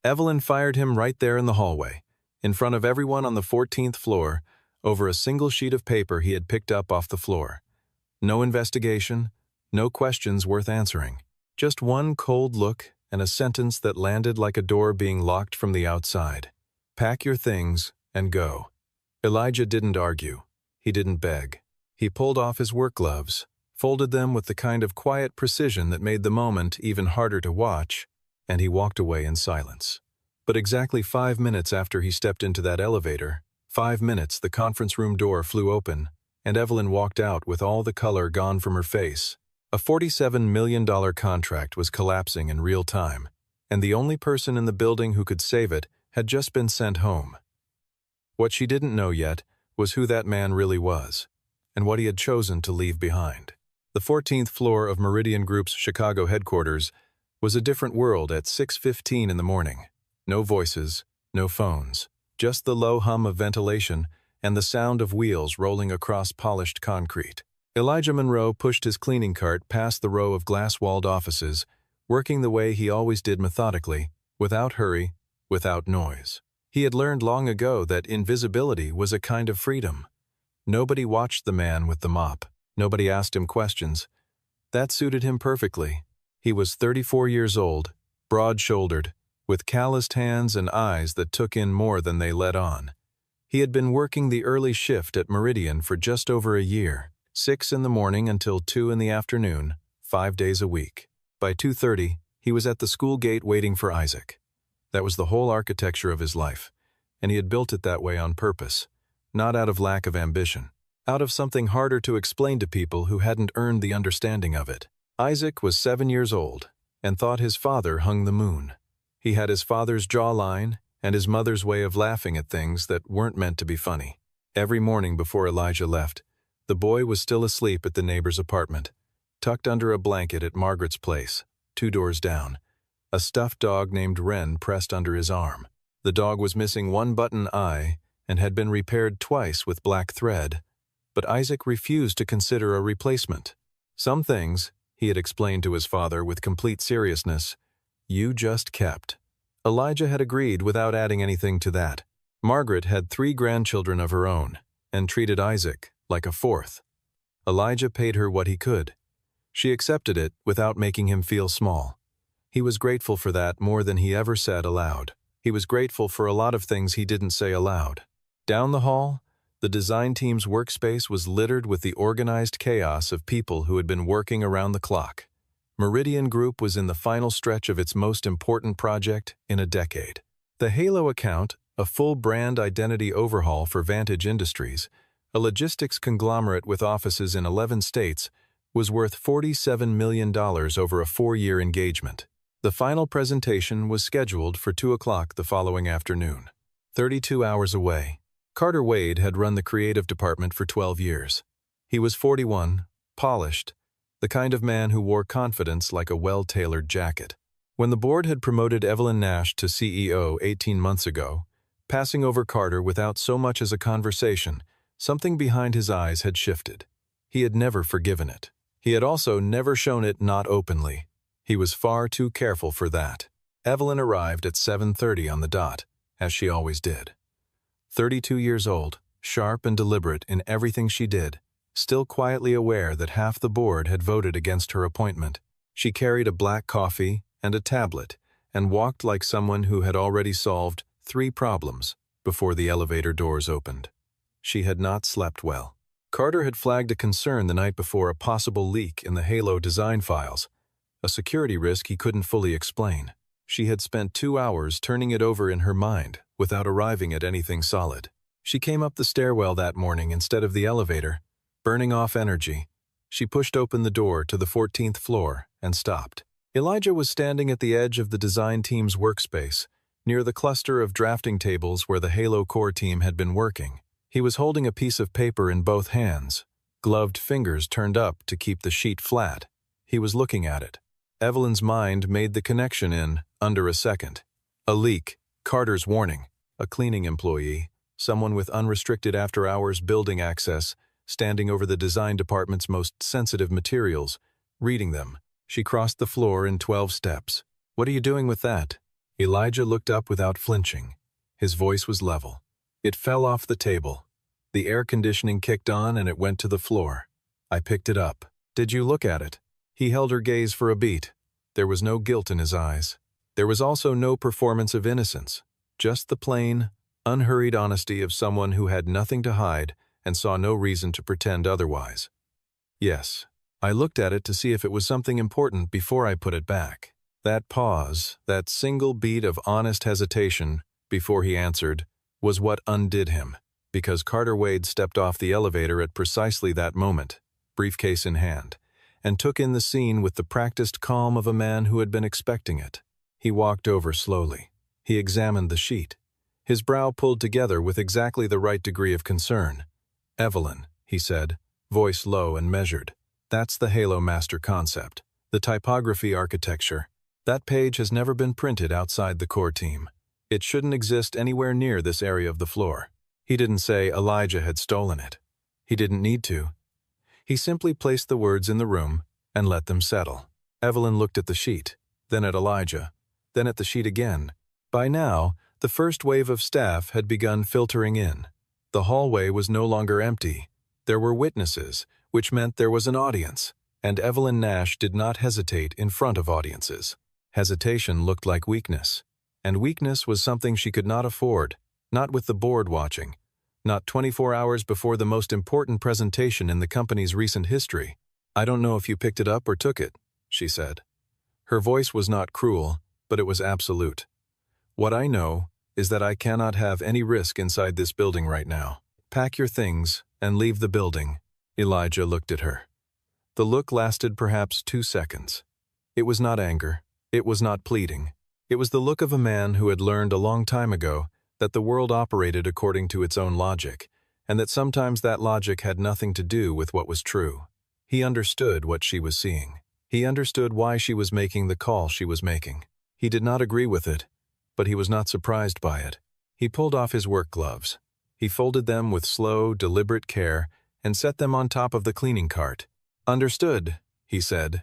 Evelyn fired him right there in the hallway, in front of everyone on the 14th floor, over a single sheet of paper he had picked up off the floor. No investigation, no questions worth answering. Just one cold look and a sentence that landed like a door being locked from the outside. Pack your things and go. Elijah didn't argue. He didn't beg. He pulled off his work gloves, folded them with the kind of quiet precision that made the moment even harder to watch, and he walked away in silence. But exactly 5 minutes after he stepped into that elevator, 5 minutes, the conference room door flew open, and Evelyn walked out with all the color gone from her face. A $47 million contract was collapsing in real time, and the only person in the building who could save it had just been sent home. What she didn't know yet was who that man really was, and what he had chosen to leave behind. The 14th floor of Meridian Group's Chicago headquarters was a different world at 6:15 in the morning. No voices, no phones, just the low hum of ventilation and the sound of wheels rolling across polished concrete. Elijah Monroe pushed his cleaning cart past the row of glass-walled offices, working the way he always did, methodically, without hurry, without noise. He had learned long ago that invisibility was a kind of freedom. Nobody watched the man with the mop. Nobody asked him questions. That suited him perfectly. He was 34 years old, broad-shouldered, with calloused hands and eyes that took in more than they let on. He had been working the early shift at Meridian for just over a year, 6 in the morning until 2 in the afternoon, 5 days a week. By 2:30, he was at the school gate waiting for Isaac. That was the whole architecture of his life, and he had built it that way on purpose, not out of lack of ambition, out of something harder to explain to people who hadn't earned the understanding of it. Isaac was 7 years old and thought his father hung the moon. He had his father's jawline and his mother's way of laughing at things that weren't meant to be funny. Every morning before Elijah left, the boy was still asleep at the neighbor's apartment, tucked under a blanket at Margaret's place, 2 doors down. A stuffed dog named Wren pressed under his arm. The dog was missing one button eye and had been repaired twice with black thread, but Isaac refused to consider a replacement. Some things, he had explained to his father with complete seriousness, you just kept. Elijah had agreed without adding anything to that. Margaret had 3 grandchildren of her own and treated Isaac like a 4th. Elijah paid her what he could. She accepted it without making him feel small. He was grateful for that more than he ever said aloud. He was grateful for a lot of things he didn't say aloud. Down the hall, the design team's workspace was littered with the organized chaos of people who had been working around the clock. Meridian Group was in the final stretch of its most important project in a decade. The Halo account, a full brand identity overhaul for Vantage Industries, a logistics conglomerate with offices in 11 states, was worth $47 million over a 4-year engagement. The final presentation was scheduled for 2 o'clock the following afternoon. 32 hours away, Carter Wade had run the creative department for 12 years. He was 41, polished, the kind of man who wore confidence like a well-tailored jacket. When the board had promoted Evelyn Nash to CEO 18 months ago, passing over Carter without so much as a conversation, something behind his eyes had shifted. He had never forgiven it. He had also never shown it not openly. He was far too careful for that. Evelyn arrived at 7:30 on the dot, as she always did. 32 years old, sharp and deliberate in everything she did, still quietly aware that half the board had voted against her appointment. She carried a black coffee and a tablet and walked like someone who had already solved 3 problems before the elevator doors opened. She had not slept well. Carter had flagged a concern the night before, a possible leak in the Halo design files, a security risk he couldn't fully explain. She had spent 2 hours turning it over in her mind without arriving at anything solid. She came up the stairwell that morning instead of the elevator, burning off energy. She pushed open the door to the 14th floor and stopped. Elijah was standing at the edge of the design team's workspace, near the cluster of drafting tables where the Halo core team had been working. He was holding a piece of paper in both hands, gloved fingers turned up to keep the sheet flat. He was looking at it. Evelyn's mind made the connection in under a second. A leak, Carter's warning, a cleaning employee, someone with unrestricted after-hours building access, standing over the design department's most sensitive materials, reading them. She crossed the floor in 12 steps. "What are you doing with that?" Elijah looked up without flinching. His voice was level. It fell off the table. The air conditioning kicked on and it went to the floor. I picked it up. Did you look at it? He held her gaze for a beat. There was no guilt in his eyes. There was also no performance of innocence, just the plain, unhurried honesty of someone who had nothing to hide and saw no reason to pretend otherwise. Yes, I looked at it to see if it was something important before I put it back. That pause, that single beat of honest hesitation before he answered, was what undid him, because Carter Wade stepped off the elevator at precisely that moment, briefcase in hand, and took in the scene with the practiced calm of a man who had been expecting it. He walked over slowly. He examined the sheet. His brow pulled together with exactly the right degree of concern. "Evelyn," he said, voice low and measured. "That's the Halo Master concept, the typography architecture. That page has never been printed outside the core team. It shouldn't exist anywhere near this area of the floor." He didn't say Elijah had stolen it. He didn't need to. He simply placed the words in the room and let them settle. Evelyn looked at the sheet, then at Elijah, then at the sheet again. By now, the first wave of staff had begun filtering in. The hallway was no longer empty. There were witnesses, which meant there was an audience, and Evelyn Nash did not hesitate in front of audiences. Hesitation looked like weakness, and weakness was something she could not afford, not with the board watching, not 24 hours before the most important presentation in the company's recent history. "I don't know if you picked it up or took it," she said. Her voice was not cruel, but it was absolute. "What I know is that I cannot have any risk inside this building right now. Pack your things and leave the building." Elijah looked at her. The look lasted perhaps 2 seconds. It was not anger. It was not pleading. It was the look of a man who had learned a long time ago that the world operated according to its own logic, and that sometimes that logic had nothing to do with what was true. He understood what she was seeing. He understood why she was making the call she was making. He did not agree with it, but he was not surprised by it. He pulled off his work gloves. He folded them with slow, deliberate care and set them on top of the cleaning cart. "Understood," he said.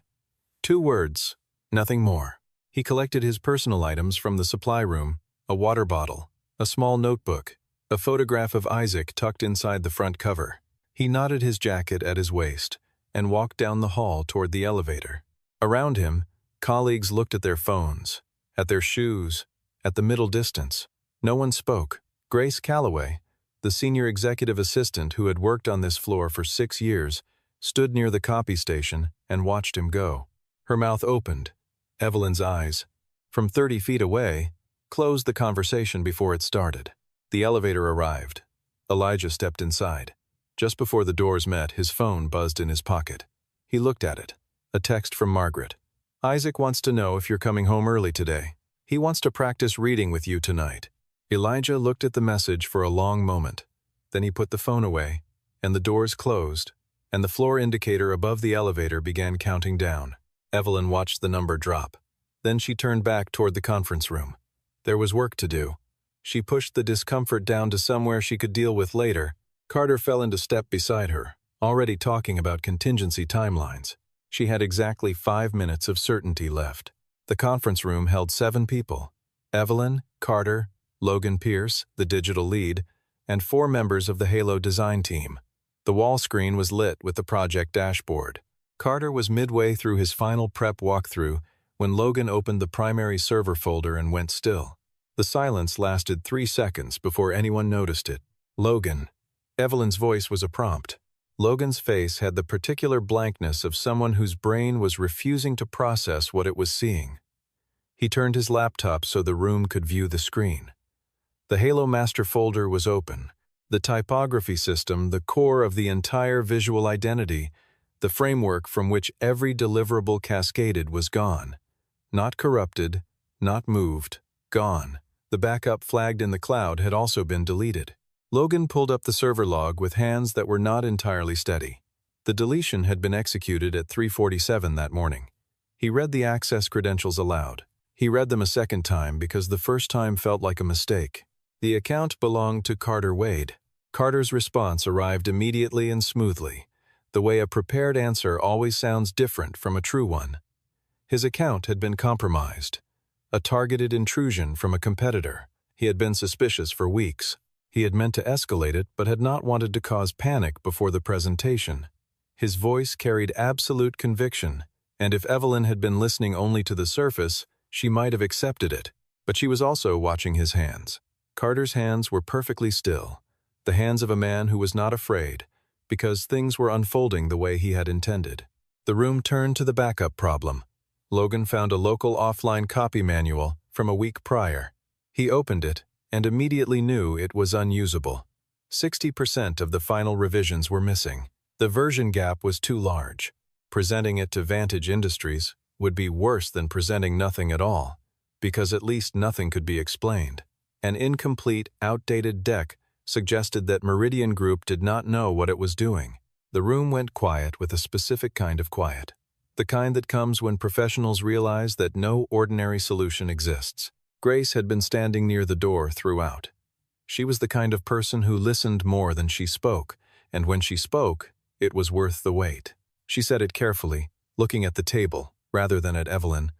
2 words, nothing more. He collected his personal items from the supply room, a water bottle, a small notebook, a photograph of Isaac tucked inside the front cover. He knotted his jacket at his waist and walked down the hall toward the elevator. Around him, colleagues looked at their phones, at their shoes, at the middle distance. No one spoke. Grace Calloway, the senior executive assistant who had worked on this floor for 6 years, stood near the copy station and watched him go. Her mouth opened. Evelyn's eyes, from 30 feet away, closed the conversation before it started. The elevator arrived. Elijah stepped inside. Just before the doors met, his phone buzzed in his pocket. He looked at it. A text from Margaret. "Isaac wants to know if you're coming home early today. He wants to practice reading with you tonight." Elijah looked at the message for a long moment. Then he put the phone away, and the doors closed, and the floor indicator above the elevator began counting down. Evelyn watched the number drop. Then she turned back toward the conference room. There was work to do. She pushed the discomfort down to somewhere she could deal with later. Carter fell into step beside her, already talking about contingency timelines. She had exactly 5 minutes of certainty left. The conference room held 7 people: Evelyn, Carter, Logan Pierce, the digital lead, and 4 members of the Halo design team. The wall screen was lit with the project dashboard. Carter was midway through his final prep walkthrough when Logan opened the primary server folder and went still. The silence lasted 3 seconds before anyone noticed it. "Logan." Evelyn's voice was a prompt. Logan's face had the particular blankness of someone whose brain was refusing to process what it was seeing. He turned his laptop so the room could view the screen. The Halo Master folder was open. The typography system, the core of the entire visual identity, the framework from which every deliverable cascaded, was gone. Not corrupted, not moved, gone. The backup flagged in the cloud had also been deleted. Logan pulled up the server log with hands that were not entirely steady. The deletion had been executed at 3:47 that morning. He read the access credentials aloud. He read them a second time because the first time felt like a mistake. The account belonged to Carter Wade. Carter's response arrived immediately and smoothly, the way a prepared answer always sounds different from a true one. His account had been compromised. A targeted intrusion from a competitor. He had been suspicious for weeks. He had meant to escalate it but had not wanted to cause panic before the presentation. His voice carried absolute conviction, and if Evelyn had been listening only to the surface, she might have accepted it. But she was also watching his hands. Carter's hands were perfectly still, the hands of a man who was not afraid, because things were unfolding the way he had intended. The room turned to the backup problem. Logan found a local offline copy manual from a week prior. He opened it and immediately knew it was unusable. 60% of the final revisions were missing. The version gap was too large. Presenting it to Vantage Industries would be worse than presenting nothing at all, because at least nothing could be explained. An incomplete, outdated deck suggested that Meridian Group did not know what it was doing. The room went quiet with a specific kind of quiet. The kind that comes when professionals realize that no ordinary solution exists. Grace had been standing near the door throughout. She was the kind of person who listened more than she spoke, and when she spoke, it was worth the wait. She said it carefully, looking at the table, rather than at Evelyn.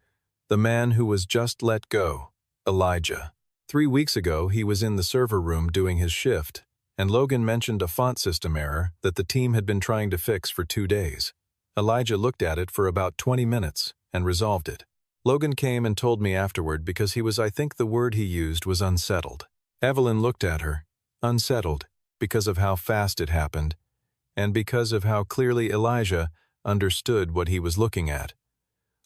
The man who was just let go, Elijah. 3 weeks ago, he was in the server room doing his shift, and Logan mentioned a font system error that the team had been trying to fix for 2 days. Elijah looked at it for about 20 minutes and resolved it. Logan came and told me afterward because I think the word he used was unsettled. Evelyn looked at her, unsettled, because of how fast it happened, and because of how clearly Elijah understood what he was looking at.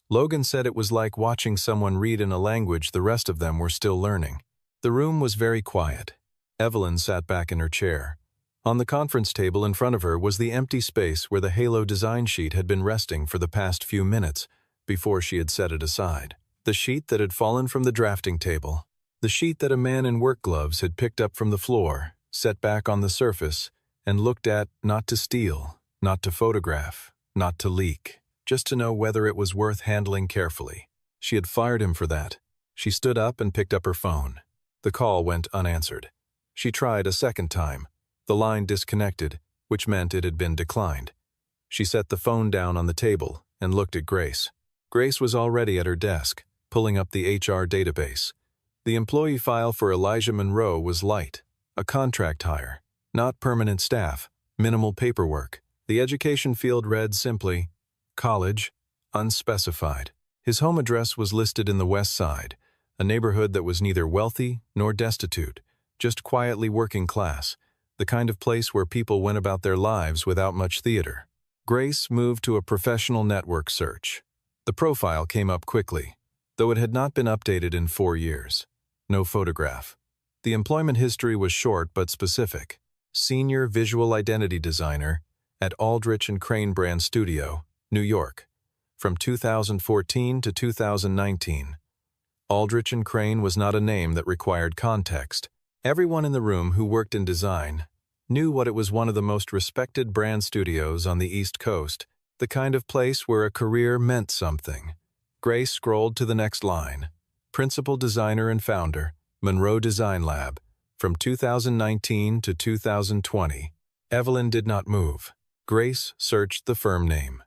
Logan said it was like watching someone read in a language the rest of them were still learning. The room was very quiet. Evelyn sat back in her chair. On the conference table in front of her was the empty space where the Halo design sheet had been resting for the past few minutes before she had set it aside. The sheet that had fallen from the drafting table. The sheet that a man in work gloves had picked up from the floor, set back on the surface, and looked at not to steal, not to photograph, not to leak, just to know whether it was worth handling carefully. She had fired him for that. She stood up and picked up her phone. The call went unanswered. She tried a second time. The line disconnected, which meant it had been declined. She set the phone down on the table and looked at Grace. Grace was already at her desk, pulling up the HR database. The employee file for Elijah Monroe was light, a contract hire, not permanent staff, minimal paperwork. The education field read simply, college, unspecified. His home address was listed in the West Side, a neighborhood that was neither wealthy nor destitute, just quietly working class, the kind of place where people went about their lives without much theater. Grace moved to a professional network search. The profile came up quickly, though it had not been updated in 4 years. No photograph. The employment history was short but specific. Senior Visual Identity Designer at Aldrich & Crane Brand Studio, New York, from 2014 to 2019. Aldrich & Crane was not a name that required context. Everyone in the room who worked in design knew what it was, one of the most respected brand studios on the East Coast, the kind of place where a career meant something. Grace scrolled to the next line. Principal designer and founder, Monroe Design Lab, from 2019 to 2020. Evelyn did not move. Grace searched the firm name.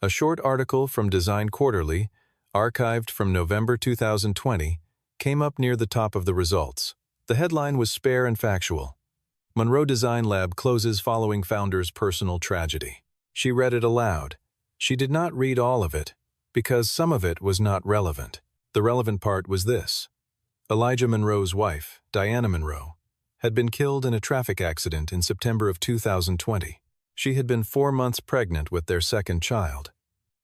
A short article from Design Quarterly, archived from November 2020, came up near the top of the results. The headline was spare and factual. Monroe Design Lab closes following founder's personal tragedy. She read it aloud. She did not read all of it, because some of it was not relevant. The relevant part was this. Elijah Monroe's wife, Diana Monroe, had been killed in a traffic accident in September of 2020. She had been 4 months pregnant with their second child.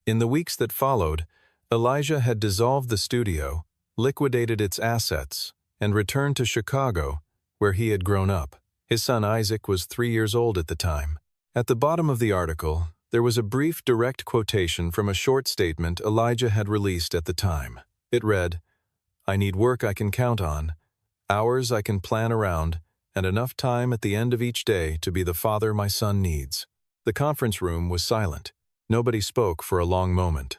In the weeks that followed, Elijah had dissolved the studio, liquidated its assets, and returned to Chicago, where he had grown up. His son Isaac was 3 years old at the time. At the bottom of the article, there was a brief direct quotation from a short statement Elijah had released at the time. It read, "I need work I can count on, hours I can plan around, and enough time at the end of each day to be the father my son needs." The conference room was silent. Nobody spoke for a long moment.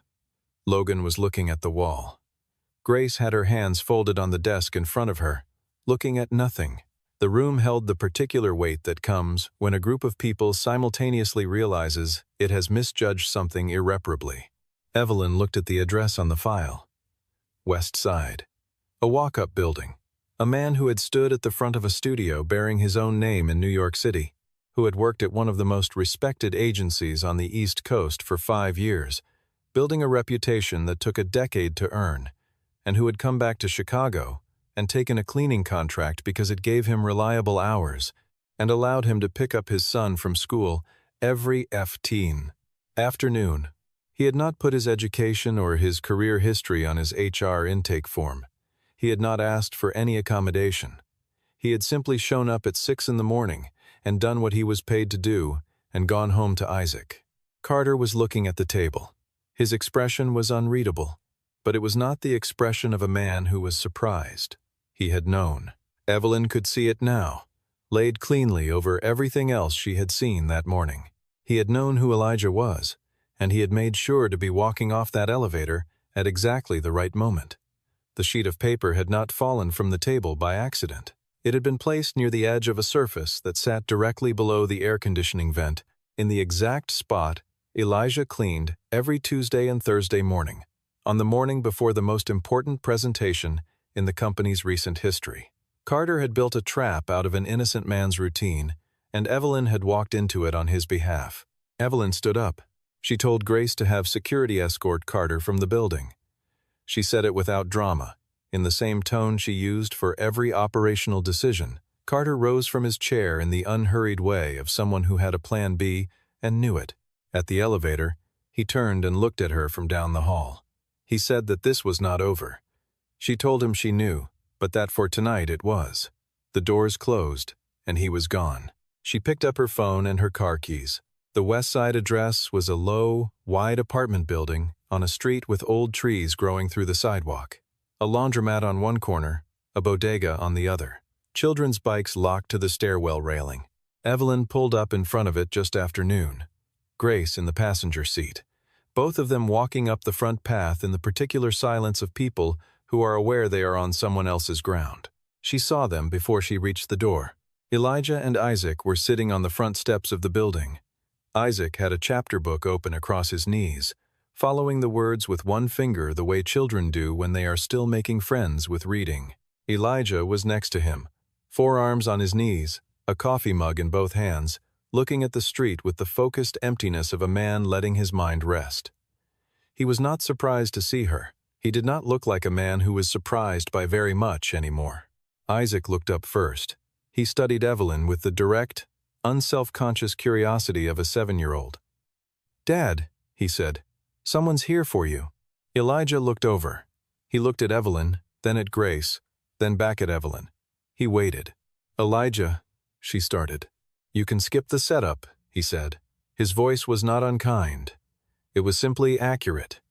Logan was looking at the wall. Grace had her hands folded on the desk in front of her, looking at nothing. The room held the particular weight that comes when a group of people simultaneously realizes it has misjudged something irreparably. Evelyn looked at the address on the file. West Side. A walk-up building. A man who had stood at the front of a studio bearing his own name in New York City, who had worked at one of the most respected agencies on the East Coast for 5 years, building a reputation that took a decade to earn, and who had come back to Chicago and taken a cleaning contract because it gave him reliable hours and allowed him to pick up his son from school every afternoon. He had not put his education or his career history on his HR intake form. He had not asked for any accommodation. He had simply shown up at 6 in the morning and done what he was paid to do and gone home to Isaac. Carter was looking at the table. His expression was unreadable, but it was not the expression of a man who was surprised. He had known. Evelyn could see it now, laid cleanly over everything else she had seen that morning. He had known who Elijah was, and he had made sure to be walking off that elevator at exactly the right moment. The sheet of paper had not fallen from the table by accident. It had been placed near the edge of a surface that sat directly below the air conditioning vent, in the exact spot Elijah cleaned every Tuesday and Thursday morning, on the morning before the most important presentation in the company's recent history. Carter had built a trap out of an innocent man's routine, and Evelyn had walked into it on his behalf. Evelyn stood up. She told Grace to have security escort Carter from the building. She said it without drama, in the same tone she used for every operational decision. Carter rose from his chair in the unhurried way of someone who had a plan B and knew it. At the elevator, he turned and looked at her from down the hall. He said that this was not over. She told him she knew, but that for tonight it was. The doors closed, and he was gone. She picked up her phone and her car keys. The West Side address was a low, wide apartment building on a street with old trees growing through the sidewalk. A laundromat on one corner, a bodega on the other. Children's bikes locked to the stairwell railing. Evelyn pulled up in front of it just after noon. Grace in the passenger seat, both of them walking up the front path in the particular silence of people who are aware they are on someone else's ground. She saw them before she reached the door. Elijah and Isaac were sitting on the front steps of the building. Isaac had a chapter book open across his knees, following the words with one finger the way children do when they are still making friends with reading. Elijah was next to him, forearms on his knees, a coffee mug in both hands, looking at the street with the focused emptiness of a man letting his mind rest. He was not surprised to see her. He did not look like a man who was surprised by very much anymore. Isaac looked up first. He studied Evelyn with the direct, unself-conscious curiosity of a 7-year-old. "Dad," he said, "someone's here for you." Elijah looked over. He looked at Evelyn, then at Grace, then back at Evelyn. He waited. "Elijah," she started. "You can skip the setup," he said. His voice was not unkind. It was simply accurate.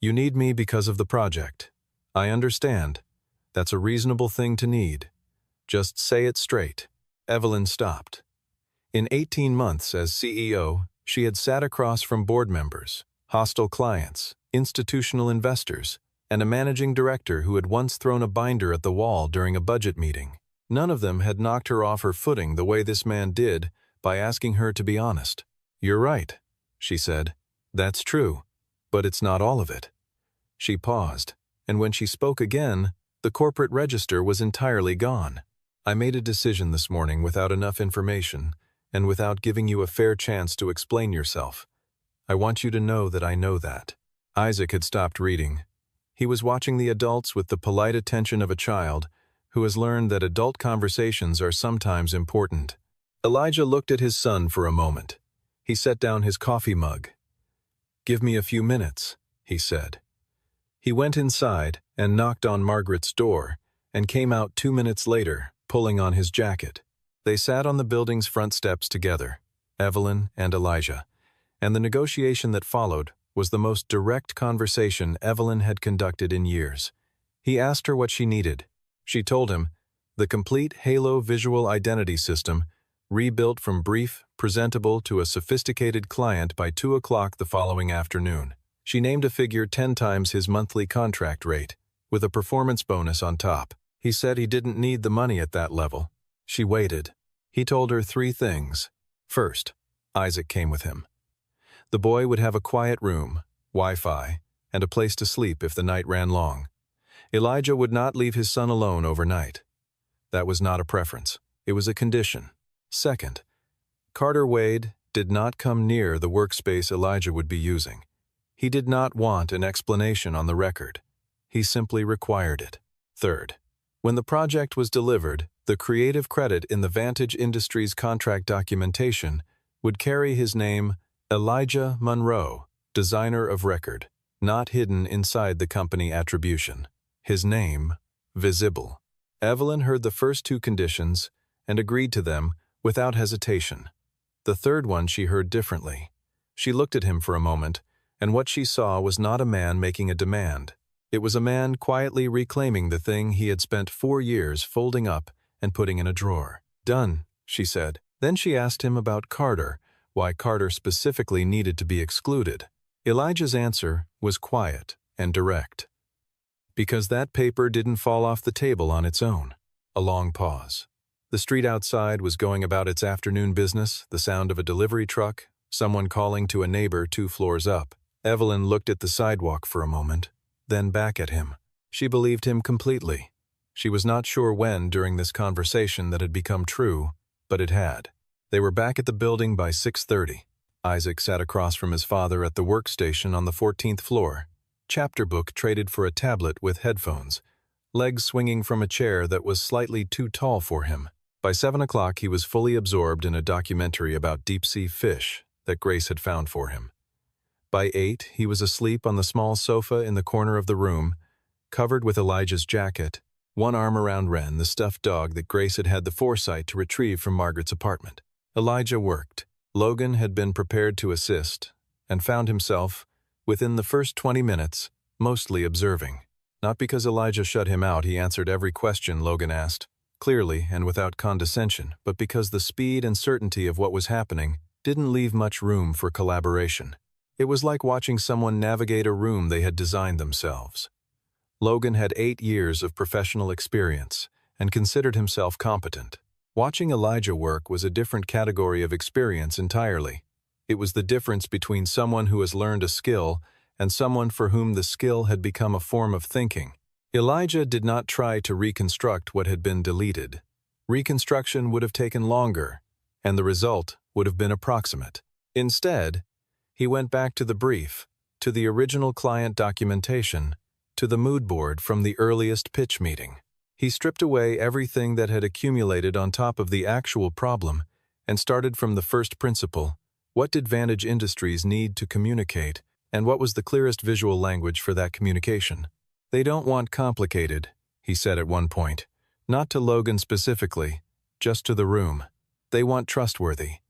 "You need me because of the project. I understand. That's a reasonable thing to need. Just say it straight." Evelyn stopped. In 18 months as CEO, she had sat across from board members, hostile clients, institutional investors, and a managing director who had once thrown a binder at the wall during a budget meeting. None of them had knocked her off her footing the way this man did by asking her to be honest. "You're right," she said. "That's true, but it's not all of it." She paused, and when she spoke again, the corporate register was entirely gone. "I made a decision this morning without enough information and without giving you a fair chance to explain yourself. I want you to know that I know that." Isaac had stopped reading. He was watching the adults with the polite attention of a child who has learned that adult conversations are sometimes important. Elijah looked at his son for a moment. He set down his coffee mug. "Give me a few minutes," he said. He went inside and knocked on Margaret's door and came out 2 minutes later, pulling on his jacket. They sat on the building's front steps together, Evelyn and Elijah, and the negotiation that followed was the most direct conversation Evelyn had conducted in years. He asked her what she needed. She told him, the complete Halo visual identity system, rebuilt from brief, presentable to a sophisticated client by 2 o'clock the following afternoon. She named a figure 10 times his monthly contract rate, with a performance bonus on top. He said he didn't need the money at that level. She waited. He told her 3 things. First, Isaac came with him. The boy would have a quiet room, Wi-Fi, and a place to sleep if the night ran long. Elijah would not leave his son alone overnight. That was not a preference. It was a condition. Second, Carter Wade did not come near the workspace Elijah would be using. He did not want an explanation on the record. He simply required it. Third, when the project was delivered, the creative credit in the Vantage Industries contract documentation would carry his name, Elijah Monroe, designer of record, not hidden inside the company attribution. His name, visible. Evelyn heard the first two conditions and agreed to them without hesitation. The third one she heard differently. She looked at him for a moment, and what she saw was not a man making a demand. It was a man quietly reclaiming the thing he had spent 4 years folding up and putting in a drawer. "Done," she said. Then she asked him about Carter, why Carter specifically needed to be excluded. Elijah's answer was quiet and direct. "Because that paper didn't fall off the table on its own." A long pause. The street outside was going about its afternoon business, the sound of a delivery truck, someone calling to a neighbor 2 floors up. Evelyn looked at the sidewalk for a moment, then back at him. She believed him completely. She was not sure when during this conversation that had become true, but it had. They were back at the building by 6:30. Isaac sat across from his father at the workstation on the 14th floor, chapter book traded for a tablet with headphones, legs swinging from a chair that was slightly too tall for him. By 7 o'clock he was fully absorbed in a documentary about deep-sea fish that Grace had found for him. By 8 he was asleep on the small sofa in the corner of the room, covered with Elijah's jacket, one arm around Wren, the stuffed dog that Grace had had the foresight to retrieve from Margaret's apartment. Elijah worked. Logan had been prepared to assist, and found himself, within the first 20 minutes, mostly observing. Not because Elijah shut him out, he answered every question Logan asked, clearly and without condescension, but because the speed and certainty of what was happening didn't leave much room for collaboration. It was like watching someone navigate a room they had designed themselves. Logan had 8 years of professional experience and considered himself competent. Watching Elijah work was a different category of experience entirely. It was the difference between someone who has learned a skill and someone for whom the skill had become a form of thinking. Elijah did not try to reconstruct what had been deleted. Reconstruction would have taken longer, and the result would have been approximate. Instead, he went back to the brief, to the original client documentation, to the mood board from the earliest pitch meeting. He stripped away everything that had accumulated on top of the actual problem and started from the first principle. What did Vantage Industries need to communicate, and what was the clearest visual language for that communication? "They don't want complicated," he said at one point. Not to Logan specifically, just to the room. "They want trustworthy."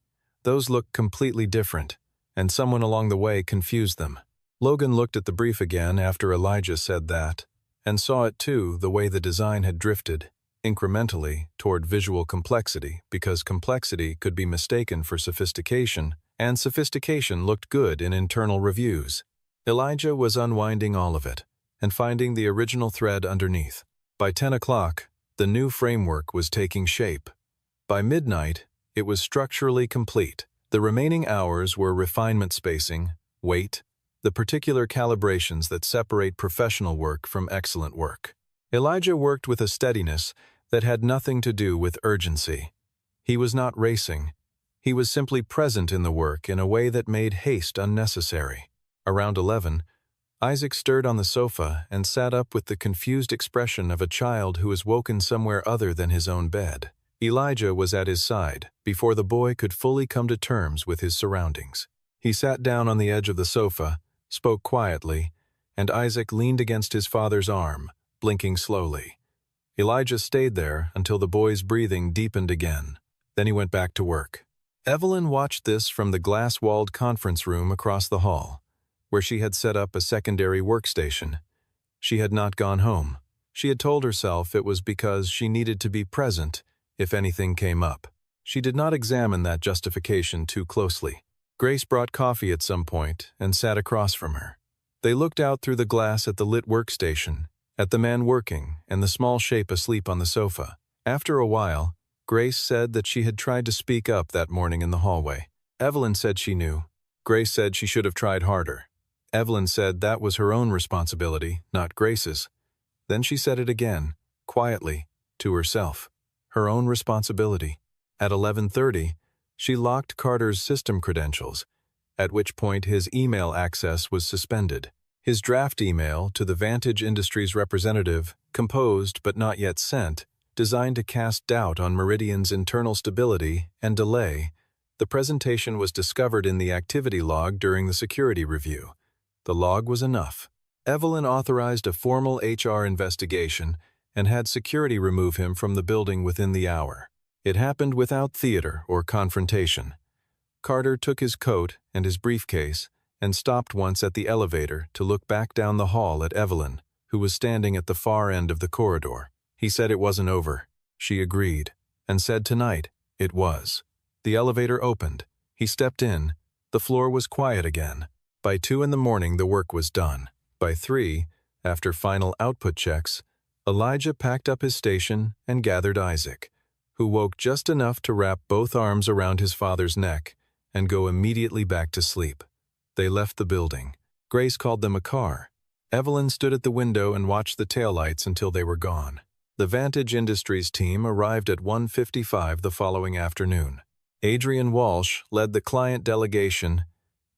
Those look completely different, and someone along the way confused them. Logan looked at the brief again after Elijah said that, and saw it too, the way the design had drifted, incrementally, toward visual complexity, because complexity could be mistaken for sophistication, and sophistication looked good in internal reviews. Elijah was unwinding all of it, and finding the original thread underneath. By 10 o'clock, the new framework was taking shape. By midnight, it was structurally complete. The remaining hours were refinement spacing, weight, the particular calibrations that separate professional work from excellent work. Elijah worked with a steadiness that had nothing to do with urgency. He was not racing. He was simply present in the work in a way that made haste unnecessary. Around 11, Isaac stirred on the sofa and sat up with the confused expression of a child who is woken somewhere other than his own bed. Elijah was at his side before the boy could fully come to terms with his surroundings. He sat down on the edge of the sofa, spoke quietly, and Isaac leaned against his father's arm, blinking slowly. Elijah stayed there until the boy's breathing deepened again. Then he went back to work. Evelyn watched this from the glass-walled conference room across the hall, where she had set up a secondary workstation. She had not gone home. She had told herself it was because she needed to be present if anything came up. She did not examine that justification too closely. Grace brought coffee at some point and sat across from her. They looked out through the glass at the lit workstation, at the man working and the small shape asleep on the sofa. After a while, Grace said that she had tried to speak up that morning in the hallway. Evelyn said she knew. Grace said she should have tried harder. Evelyn said that was her own responsibility, not Grace's. Then she said it again, quietly, to herself. Her own responsibility. At 11:30, she locked Carter's system credentials, at which point his email access was suspended. His draft email to the Vantage Industries representative, composed but not yet sent, designed to cast doubt on Meridian's internal stability and delay. The presentation was discovered in the activity log during the security review. The log was enough. Evelyn authorized a formal HR investigation and had security remove him from the building within the hour. It happened without theater or confrontation. Carter took his coat and his briefcase and stopped once at the elevator to look back down the hall at Evelyn, who was standing at the far end of the corridor. He said it wasn't over. She agreed, and said tonight it was. The elevator opened. He stepped in. The floor was quiet again. By 2 in the morning, the work was done. By 3, after final output checks, Elijah packed up his station and gathered Isaac, who woke just enough to wrap both arms around his father's neck and go immediately back to sleep. They left the building. Grace called them a car. Evelyn stood at the window and watched the taillights until they were gone. The Vantage Industries team arrived at 1:55 the following afternoon. Adrian Walsh led the client delegation,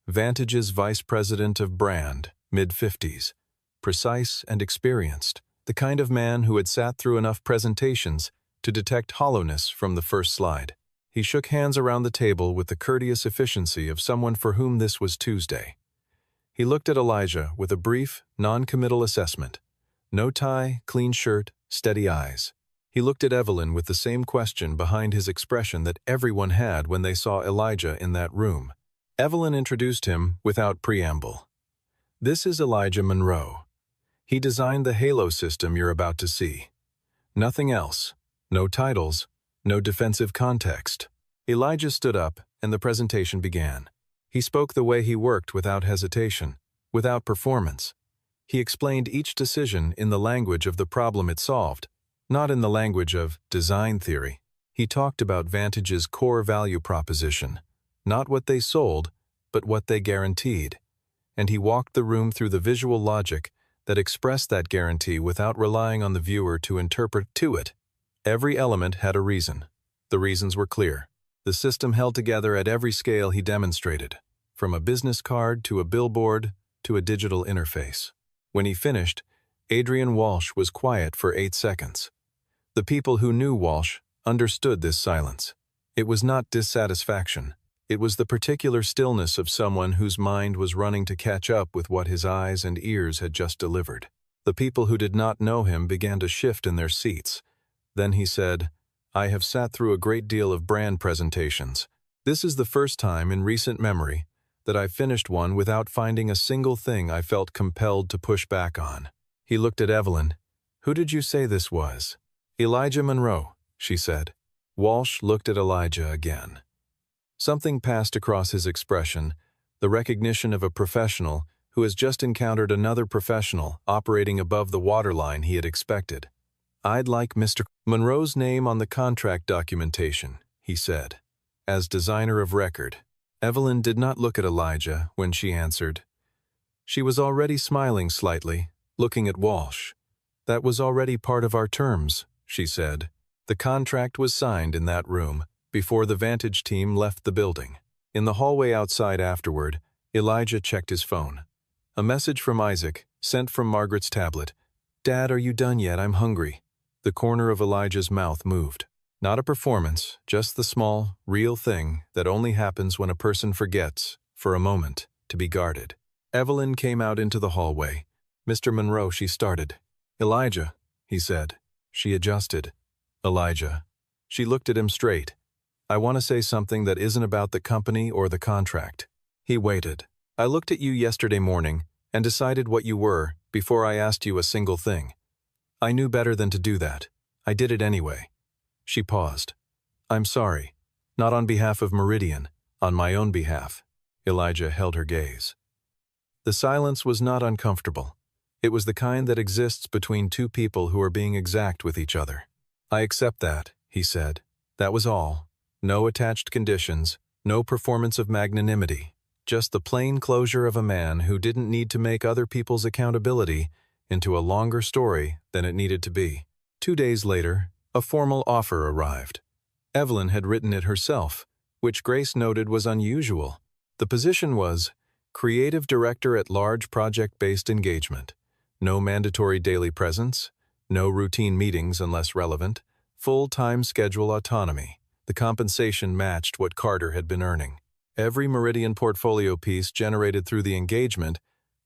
Vantage's vice president of brand, mid-50s, precise and experienced, the kind of man who had sat through enough presentations to detect hollowness from the first slide. He shook hands around the table with the courteous efficiency of someone for whom this was Tuesday. He looked at Elijah with a brief, non-committal assessment. No tie, clean shirt, steady eyes. He looked at Evelyn with the same question behind his expression that everyone had when they saw Elijah in that room. Evelyn introduced him without preamble. This is Elijah Monroe. He designed the Halo system you're about to see. Nothing else. No titles. No defensive context. Elijah stood up, and the presentation began. He spoke the way he worked without hesitation, without performance. He explained each decision in the language of the problem it solved, not in the language of design theory. He talked about Vantage's core value proposition, not what they sold, but what they guaranteed. And he walked the room through the visual logic that expressed that guarantee without relying on the viewer to interpret to it. Every element had a reason. The reasons were clear. The system held together at every scale he demonstrated, from a business card to a billboard to a digital interface. When he finished, Adrian Walsh was quiet for 8 seconds. The people who knew Walsh understood this silence. It was not dissatisfaction. It was the particular stillness of someone whose mind was running to catch up with what his eyes and ears had just delivered. The people who did not know him began to shift in their seats. Then he said, "I have sat through a great deal of brand presentations. This is the first time in recent memory that I finished one without finding a single thing I felt compelled to push back on." He looked at Evelyn. "Who did you say this was?" "Elijah Monroe," she said. Walsh looked at Elijah again. Something passed across his expression, the recognition of a professional who has just encountered another professional operating above the waterline he had expected. "I'd like Mr. Monroe's name on the contract documentation," he said, "as designer of record." Evelyn did not look at Elijah when she answered. She was already smiling slightly, looking at Walsh. "That was already part of our terms," she said. The contract was signed in that room before the Vantage team left the building. In the hallway outside afterward, Elijah checked his phone. A message from Isaac, sent from Margaret's tablet. "Dad, are you done yet? I'm hungry." The corner of Elijah's mouth moved. Not a performance, just the small, real thing that only happens when a person forgets, for a moment, to be guarded. Evelyn came out into the hallway. "Mr. Monroe," she started. "Elijah," he said. She adjusted. "Elijah." She looked at him straight. "I want to say something that isn't about the company or the contract." He waited. "I looked at you yesterday morning and decided what you were before I asked you a single thing. I knew better than to do that. I did it anyway." She paused. "I'm sorry. Not on behalf of Meridian, on my own behalf." Elijah held her gaze. The silence was not uncomfortable. It was the kind that exists between two people who are being exact with each other. "I accept that," he said. "That was all. No attached conditions, no performance of magnanimity, just the plain closure of a man who didn't need to make other people's accountability into a longer story than it needed to be. 2 days later, a formal offer arrived. Evelyn had written it herself, which Grace noted was unusual. The position was Creative Director at Large Project-Based Engagement. No mandatory daily presence, no routine meetings unless relevant, full-time schedule autonomy. The compensation matched what Carter had been earning. Every Meridian portfolio piece generated through the engagement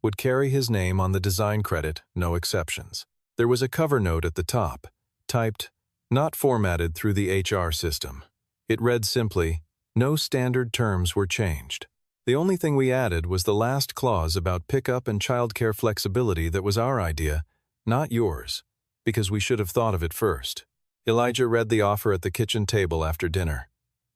would carry his name on the design credit, no exceptions. There was a cover note at the top, typed, not formatted through the HR system. It read simply, no standard terms were changed. The only thing we added was the last clause about pickup and childcare flexibility that was our idea, not yours, because we should have thought of it first. Elijah read the offer at the kitchen table after dinner.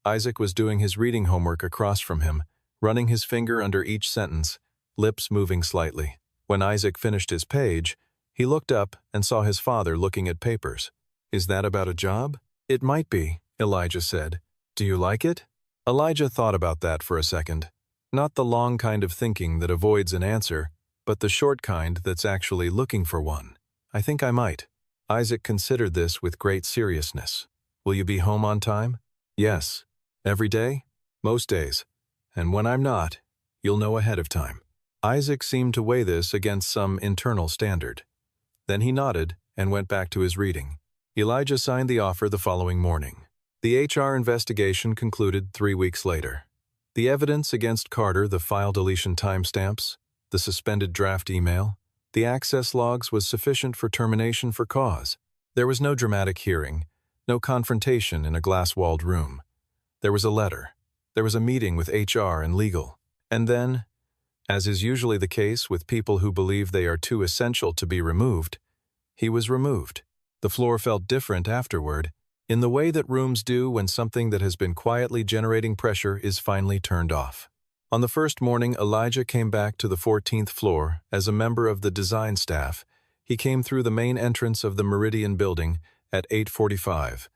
Isaac was doing his reading homework across from him, running his finger under each sentence, lips moving slightly. When Isaac finished his page, he looked up and saw his father looking at papers. Is that about a job? It might be, Elijah said. Do you like it? Elijah thought about that for a second. Not the long kind of thinking that avoids an answer, but the short kind that's actually looking for one. I think I might. Isaac considered this with great seriousness. Will you be home on time? Yes. Every day? Most days. And when I'm not, you'll know ahead of time. Isaac seemed to weigh this against some internal standard. Then he nodded and went back to his reading. Elijah signed the offer the following morning. The HR investigation concluded 3 weeks later. The evidence against Carter, the file deletion timestamps, the suspended draft email, the access logs was sufficient for termination for cause. There was no dramatic hearing, no confrontation in a glass-walled room. There was a letter. There was a meeting with HR and legal. And then, as is usually the case with people who believe they are too essential to be removed, he was removed. The floor felt different afterward, in the way that rooms do when something that has been quietly generating pressure is finally turned off. On the first morning Elijah came back to the 14th floor as a member of the design staff. He came through the main entrance of the Meridian building at 8:45.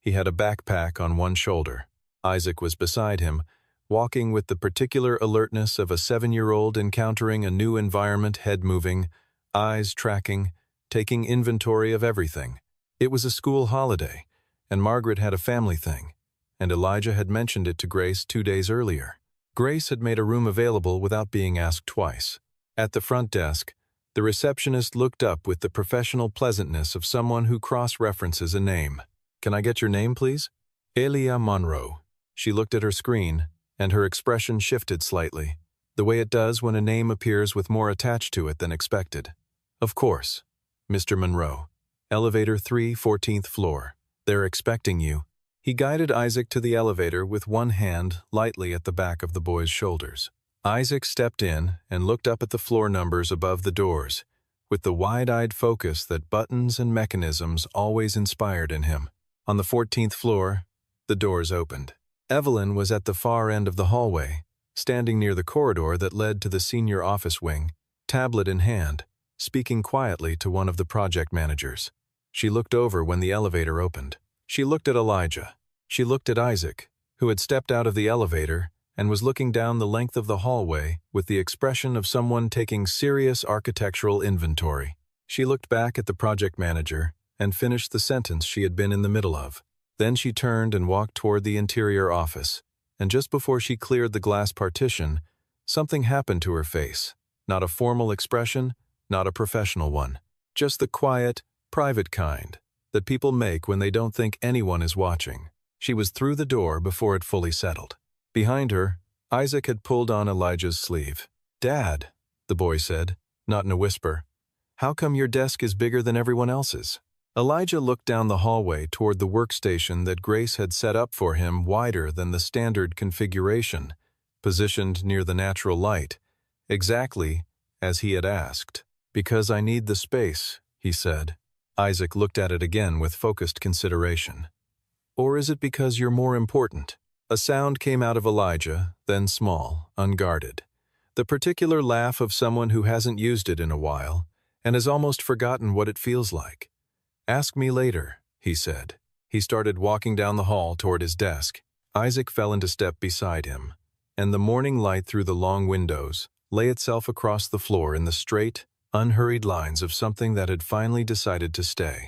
He had a backpack on one shoulder. Isaac was beside him, walking with the particular alertness of a 7-year-old encountering a new environment, head moving, eyes tracking, taking inventory of everything. It was a school holiday, and Margaret had a family thing, and Elijah had mentioned it to Grace 2 days earlier. Grace had made a room available without being asked twice. At the front desk, the receptionist looked up with the professional pleasantness of someone who cross-references a name. Can I get your name, please? Elia Monroe. She looked at her screen, and her expression shifted slightly, the way it does when a name appears with more attached to it than expected. Of course, Mr. Monroe. Elevator 3, 14th floor. They're expecting you. He guided Isaac to the elevator with one hand lightly at the back of the boy's shoulders. Isaac stepped in and looked up at the floor numbers above the doors, with the wide-eyed focus that buttons and mechanisms always inspired in him. On the 14th floor, the doors opened. Evelyn was at the far end of the hallway, standing near the corridor that led to the senior office wing, tablet in hand, speaking quietly to one of the project managers. She looked over when the elevator opened. She looked at Elijah. She looked at Isaac, who had stepped out of the elevator and was looking down the length of the hallway with the expression of someone taking serious architectural inventory. She looked back at the project manager and finished the sentence she had been in the middle of. Then she turned and walked toward the interior office, and just before she cleared the glass partition, something happened to her face. Not a formal expression, not a professional one. Just the quiet, private kind that people make when they don't think anyone is watching. She was through the door before it fully settled. Behind her, Isaac had pulled on Elijah's sleeve. "Dad," the boy said, not in a whisper, "how come your desk is bigger than everyone else's?" Elijah looked down the hallway toward the workstation that Grace had set up for him, wider than the standard configuration, positioned near the natural light, exactly as he had asked. "Because I need the space," he said. Isaac looked at it again with focused consideration. "Or is it because you're more important?" A sound came out of Elijah, then small, unguarded. The particular laugh of someone who hasn't used it in a while and has almost forgotten what it feels like. "Ask me later," he said. He started walking down the hall toward his desk. Isaac fell into step beside him, and the morning light through the long windows lay itself across the floor in the straight, unhurried lines of something that had finally decided to stay.